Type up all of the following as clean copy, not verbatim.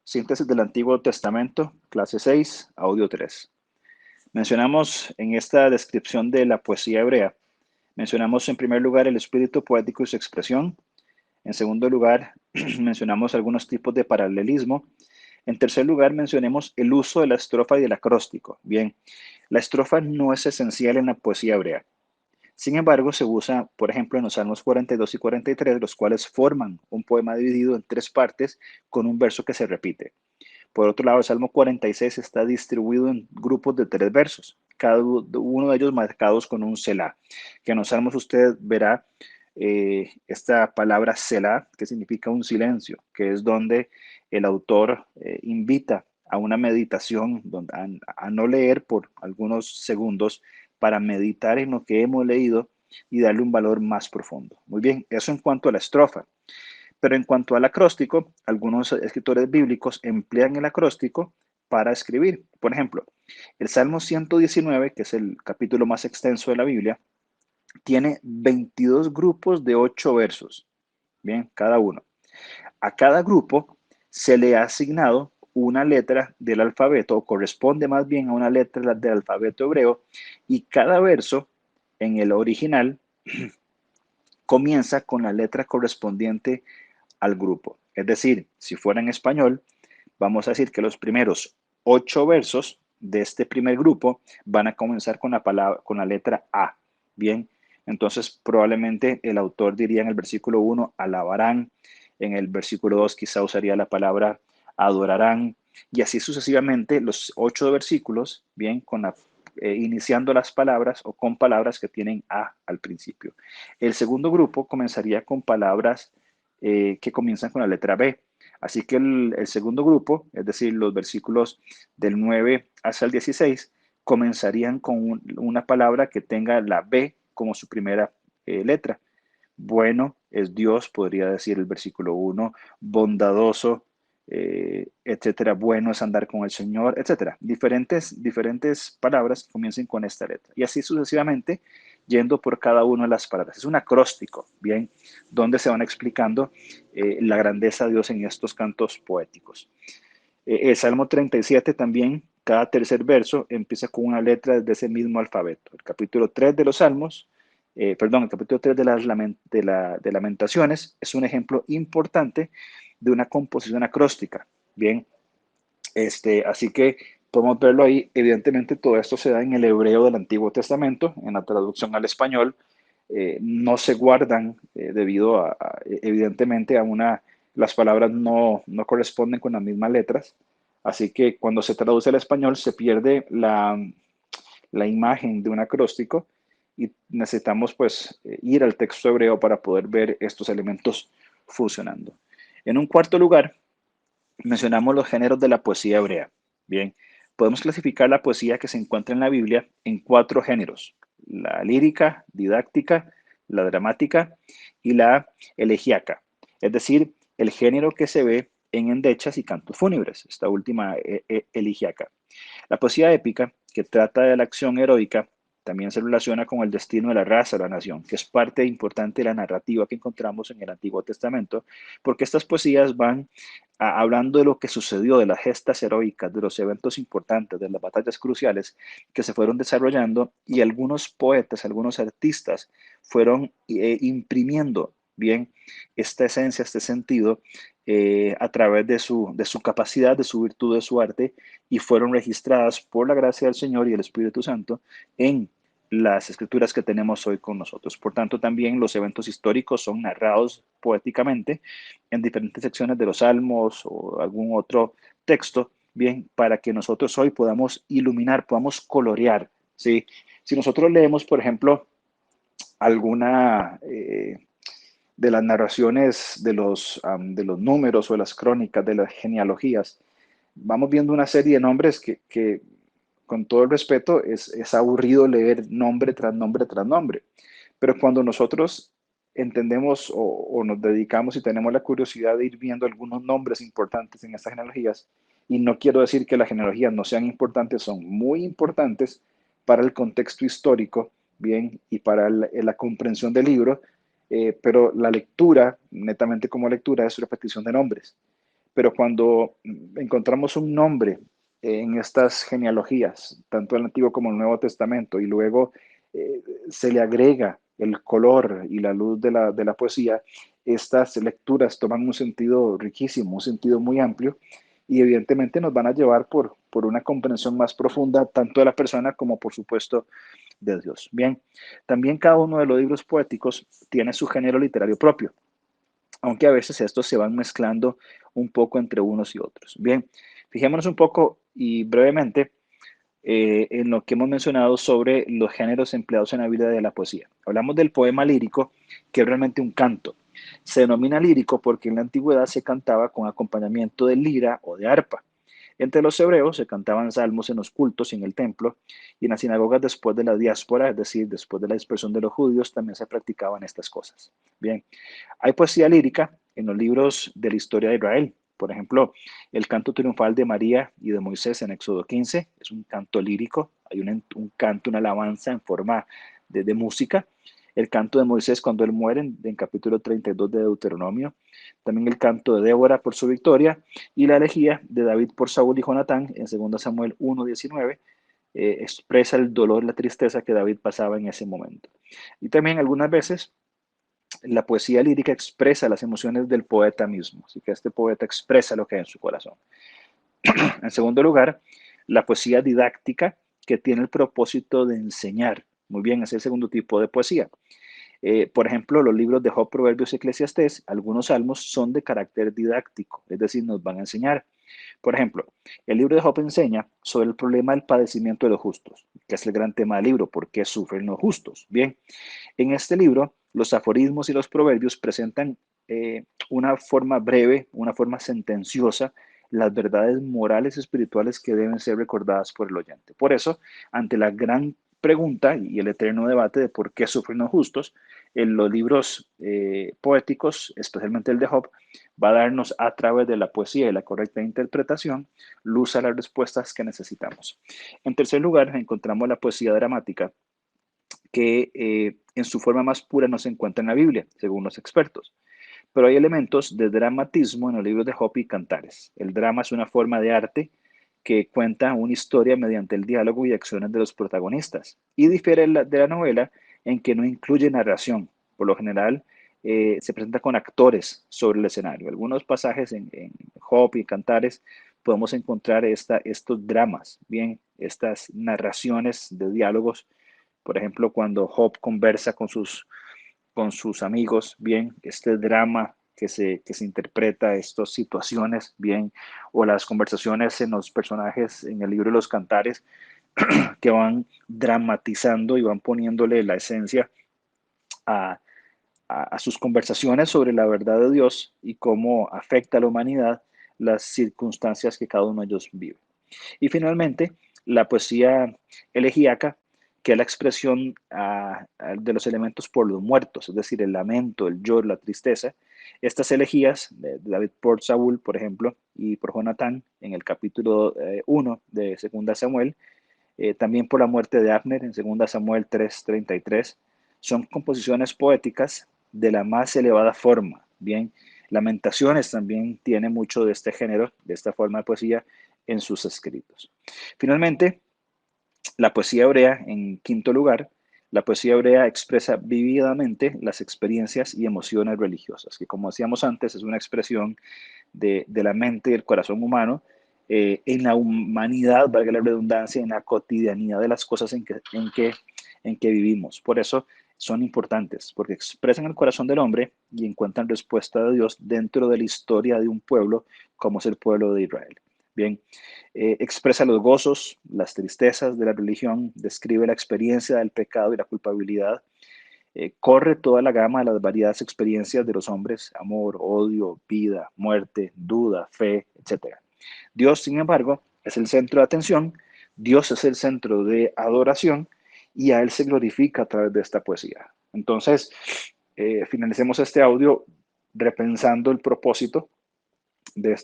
Síntesis del Antiguo Testamento, clase 6, audio 3. Mencionamos en esta descripción de la poesía hebrea, mencionamos en primer lugar el espíritu poético y su expresión. En segundo lugar, mencionamos algunos tipos de paralelismo. En tercer lugar, mencionemos el uso de la estrofa y el acróstico. Bien, la estrofa no es esencial en la poesía hebrea. Sin embargo, se usa, por ejemplo, en los Salmos 42 y 43, los cuales forman un poema dividido en tres partes con un verso que se repite. Por otro lado, el Salmo 46 está distribuido en grupos de tres versos, cada uno de ellos marcados con un Selah, que en los Salmos usted verá esta palabra Selah, que significa un silencio, que es donde el autor invita a una meditación, a no leer por algunos segundos para meditar en lo que hemos leído y darle un valor más profundo. Muy bien, eso en cuanto a la estrofa. Pero en cuanto al acróstico, algunos escritores bíblicos emplean el acróstico para escribir. Por ejemplo, el Salmo 119, que es el capítulo más extenso de la Biblia, tiene 22 grupos de 8 versos. Bien, cada uno. A cada grupo se le ha asignado una letra del alfabeto, o corresponde más bien a una letra del alfabeto hebreo, y cada verso en el original comienza con la letra correspondiente al grupo. Es decir, si fuera en español, vamos a decir que los primeros 8 versos de este primer grupo van a comenzar con la letra A. Bien, entonces probablemente el autor diría en el versículo 1, alabarán, en el versículo 2 quizá usaría la palabra adorarán, y así sucesivamente los 8 versículos, bien, iniciando las palabras o con palabras que tienen A al principio. El segundo grupo comenzaría con palabras que comienzan con la letra B. Así que el segundo grupo, es decir, los versículos del 9 hasta el 16, comenzarían con una palabra que tenga la B como su primera letra. Bueno es Dios, podría decir el versículo 1, bondadoso, etcétera. Bueno es andar con el Señor, etcétera. Diferentes palabras que comiencen con esta letra. Y así sucesivamente, yendo por cada una de las palabras. Es un acróstico, bien, donde se van explicando la grandeza de Dios en estos cantos poéticos. El Salmo 37 también, cada tercer verso empieza con una letra de ese mismo alfabeto. El capítulo 3 de los Salmos, el capítulo 3 de Lamentaciones es un ejemplo importante de una composición acróstica. Bien, así que podemos verlo ahí. Evidentemente todo esto se da en el hebreo del Antiguo Testamento, en la traducción al español. No se guardan debido evidentemente las palabras no corresponden con las mismas letras. Así que cuando se traduce al español se pierde la imagen de un acróstico y necesitamos pues ir al texto hebreo para poder ver estos elementos funcionando. En un cuarto lugar, mencionamos los géneros de la poesía hebrea. Bien, podemos clasificar la poesía que se encuentra en la Biblia en 4 géneros: la lírica, didáctica, la dramática y la elegíaca. Es decir, el género que se ve en endechas y cantos fúnebres, esta última elegíaca. La poesía épica, que trata de la acción heroica, también se relaciona con el destino de la raza, de la nación, que es parte importante de la narrativa que encontramos en el Antiguo Testamento, porque estas poesías van hablando de lo que sucedió, de las gestas heroicas, de los eventos importantes, de las batallas cruciales que se fueron desarrollando, y algunos poetas, algunos artistas fueron imprimiendo bien esta esencia, este sentido, a través de su capacidad, de su virtud, de su arte, y fueron registradas por la gracia del Señor y el Espíritu Santo en las escrituras que tenemos hoy con nosotros. Por tanto, también los eventos históricos son narrados poéticamente en diferentes secciones de los salmos o algún otro texto, bien, para que nosotros hoy podamos iluminar, podamos colorear, ¿sí? Si nosotros leemos, por ejemplo, alguna de las narraciones de los números o de las crónicas, de las genealogías, vamos viendo una serie de nombres que con todo el respeto, es aburrido leer nombre tras nombre tras nombre. Pero cuando nosotros entendemos o nos dedicamos y tenemos la curiosidad de ir viendo algunos nombres importantes en estas genealogías, y no quiero decir que las genealogías no sean importantes, son muy importantes para el contexto histórico, bien, y para la comprensión del libro, pero la lectura, netamente como lectura, es repetición de nombres. pero cuando encontramos un nombre en estas genealogías, tanto el Antiguo como el Nuevo Testamento, y luego se le agrega el color y la luz de la poesía, estas lecturas toman un sentido riquísimo, un sentido muy amplio, y evidentemente nos van a llevar por una comprensión más profunda, tanto de la persona como, por supuesto, de Dios. Bien, también cada uno de los libros poéticos tiene su género literario propio, aunque a veces estos se van mezclando un poco entre unos y otros. Bien, fijémonos un poco y brevemente en lo que hemos mencionado sobre los géneros empleados en la vida de la poesía. Hablamos del poema lírico, que es realmente un canto. Se denomina lírico porque en la antigüedad se cantaba con acompañamiento de lira o de arpa. Entre los hebreos se cantaban salmos en los cultos y en el templo, y en las sinagogas después de la diáspora, es decir, después de la dispersión de los judíos, también se practicaban estas cosas. Bien, hay poesía lírica en los libros de la historia de Israel. Por ejemplo, el canto triunfal de María y de Moisés en Éxodo 15 es un canto lírico, hay un canto, una alabanza en forma de música. El canto de Moisés cuando él muere en capítulo 32 de Deuteronomio. También el canto de Débora por su victoria y la elegía de David por Saúl y Jonatán en 2 Samuel 1:19 expresa el dolor, la tristeza que David pasaba en ese momento. Y también algunas veces la poesía lírica expresa las emociones del poeta mismo, así que este poeta expresa lo que hay en su corazón. En segundo lugar, la poesía didáctica, que tiene el propósito de enseñar. Muy bien, es el segundo tipo de poesía. Por ejemplo, los libros de Job, Proverbios y Eclesiastés, algunos salmos son de carácter didáctico, es decir, nos van a enseñar. Por ejemplo, el libro de Job enseña sobre el problema del padecimiento de los justos, que es el gran tema del libro, ¿por qué sufren los justos? Bien, en este libro, los aforismos y los proverbios presentan una forma breve, una forma sentenciosa, las verdades morales y espirituales que deben ser recordadas por el oyente. Por eso, ante la gran pregunta y el eterno debate de por qué sufren los justos, en los libros poéticos, especialmente el de Job, va a darnos a través de la poesía y la correcta interpretación luz a las respuestas que necesitamos. En tercer lugar, encontramos la poesía dramática, que en su forma más pura no se encuentra en la Biblia, según los expertos. Pero hay elementos de dramatismo en los libros de Job y Cantares. El drama es una forma de arte que cuenta una historia mediante el diálogo y acciones de los protagonistas. Y difiere de la novela en que no incluye narración. Por lo general, se presenta con actores sobre el escenario. Algunos pasajes en Job y Cantares podemos encontrar estos dramas, bien, estas narraciones de diálogos. Por ejemplo, cuando Job conversa con sus amigos, bien, este drama que se interpreta, estas situaciones, bien, o las conversaciones en los personajes en el libro de los Cantares, que van dramatizando y van poniéndole la esencia a, a sus conversaciones sobre la verdad de Dios y cómo afecta a la humanidad las circunstancias que cada uno de ellos vive. Y finalmente, la poesía elegíaca, que es la expresión de los elementos por los muertos, es decir, el lamento, el lloro, la tristeza. Estas elegías de David por Saúl, por ejemplo, y por Jonatán, en el capítulo 1 de 2 Samuel, también por la muerte de Abner en 2 Samuel 3:33, son composiciones poéticas de la más elevada forma. Bien, Lamentaciones también tiene mucho de este género, de esta forma de poesía en sus escritos. Finalmente, la poesía hebrea, en quinto lugar, la poesía hebrea expresa vividamente las experiencias y emociones religiosas, que como decíamos antes, es una expresión de la mente y el corazón humano en la humanidad, valga la redundancia, en la cotidianidad de las cosas en que vivimos. Por eso son importantes, porque expresan el corazón del hombre y encuentran respuesta de Dios dentro de la historia de un pueblo como es el pueblo de Israel. Bien, expresa los gozos, las tristezas de la religión, describe la experiencia del pecado y la culpabilidad, corre toda la gama de las variadas experiencias de los hombres, amor, odio, vida, muerte, duda, fe, etc. Dios, sin embargo, es el centro de atención, Dios es el centro de adoración y a Él se glorifica a través de esta poesía. Entonces, finalicemos este audio repensando el propósito de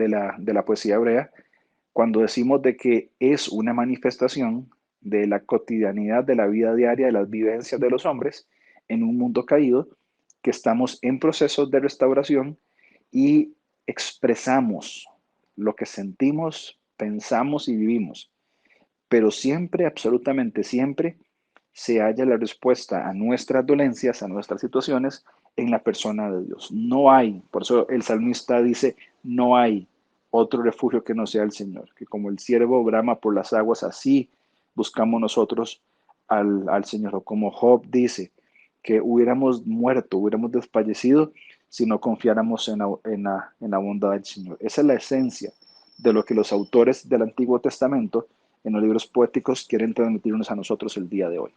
la poesía hebrea cuando decimos de que es una manifestación de la cotidianidad de la vida diaria, de las vivencias de los hombres en un mundo caído, que estamos en proceso de restauración y expresamos lo que sentimos, pensamos y vivimos, pero siempre, absolutamente siempre, se halla la respuesta a nuestras dolencias, a nuestras situaciones, en la persona de Dios. No hay, por eso el salmista dice, no hay otro refugio que no sea el Señor, que como el ciervo brama por las aguas, así buscamos nosotros al Señor. O como Job dice, que hubiéramos muerto, hubiéramos desfallecido si no confiáramos en la bondad del Señor. Esa es la esencia de lo que los autores del Antiguo Testamento en los libros poéticos quieren transmitirnos a nosotros el día de hoy.